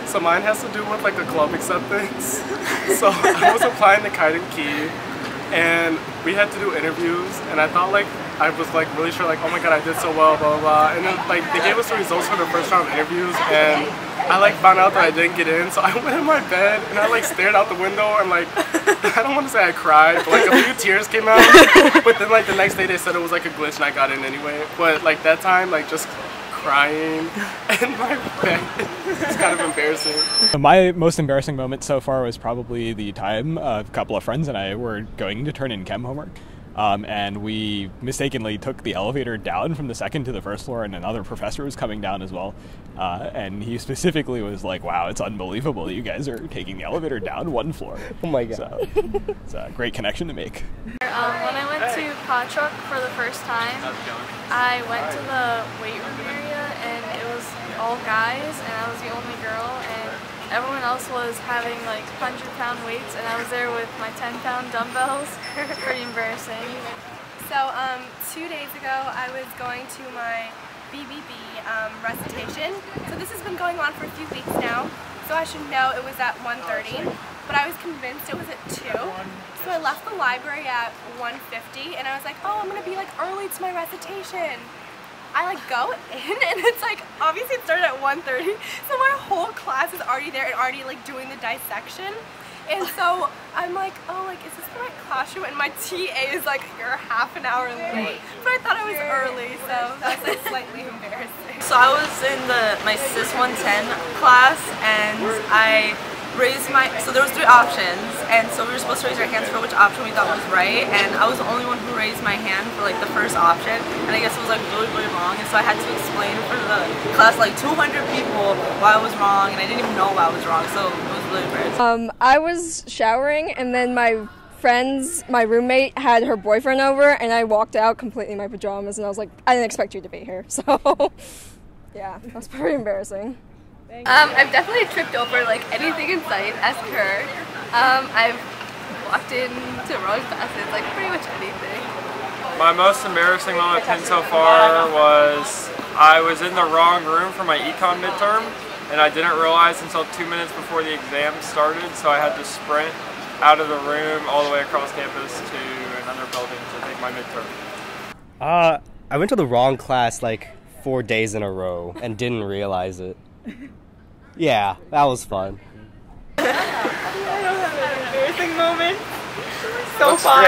So mine has to do with like a club acceptance. So I was applying to Kite and Key, and we had to do interviews, and I thought like I was like really sure like, oh my god, I did so well, blah blah blah. And then like they gave us the results for the first round of interviews, and I like found out that I didn't get in. So I went in my bed and I like stared out the window and like I don't want to say I cried, but like a few tears came out. But then like the next day they said it was like a glitch and I got in anyway. But like that time, like just crying in my bed. It's kind of embarrassing. My most embarrassing moment so far was probably the time a couple of friends and I were going to turn in chem homework. And we mistakenly took the elevator down from the second to the first floor, and another professor was coming down as well. And he specifically was like, wow, it's unbelievable you guys are taking the elevator down one floor. Oh my god. So, it's a great connection to make. When I went to Pod Truck for the first time, I went to the weight room area and it was all guys and I was the only girl, and everyone else was having like 100-pound weights and I was there with my 10-pound dumbbells. Pretty embarrassing. So 2 days ago I was going to my BBB recitation. So this has been going on for a few weeks now, so I should know it was at 1:30, but I was convinced it was at 2. So I left the library at 1:50 and I was like, oh, I'm gonna be like early to my recitation. I like go in and it's like, obviously it started at 1:30, so my whole class is already there and already like doing the dissection. And so I'm like, oh, like, is this the right classroom? And my TA is like, you're half an hour late. But I thought I was early, so that's like slightly embarrassing. So I was in my Sys 110 class and I raised so there was 3 options, and so we were supposed to raise our hands for which option we thought was right, and I was the only one who raised my hand for like the first option, and I guess it was like really wrong, and so I had to explain for the class like 200 people why I was wrong, and I didn't even know why I was wrong, so it was really embarrassing. I was showering and then my roommate had her boyfriend over and I walked out completely in my pajamas and I was like, I didn't expect you to be here, so yeah, that was pretty embarrassing. I've definitely tripped over like anything in sight, ask her. I've walked into wrong classes, like pretty much anything. My most embarrassing moment at Penn so far was I was in the wrong room for my econ midterm and I didn't realize until 2 minutes before the exam started, so I had to sprint out of the room all the way across campus to another building to take my midterm. I went to the wrong class like 4 days in a row and didn't realize it. Yeah, that was fun. I don't have an embarrassing moment so far.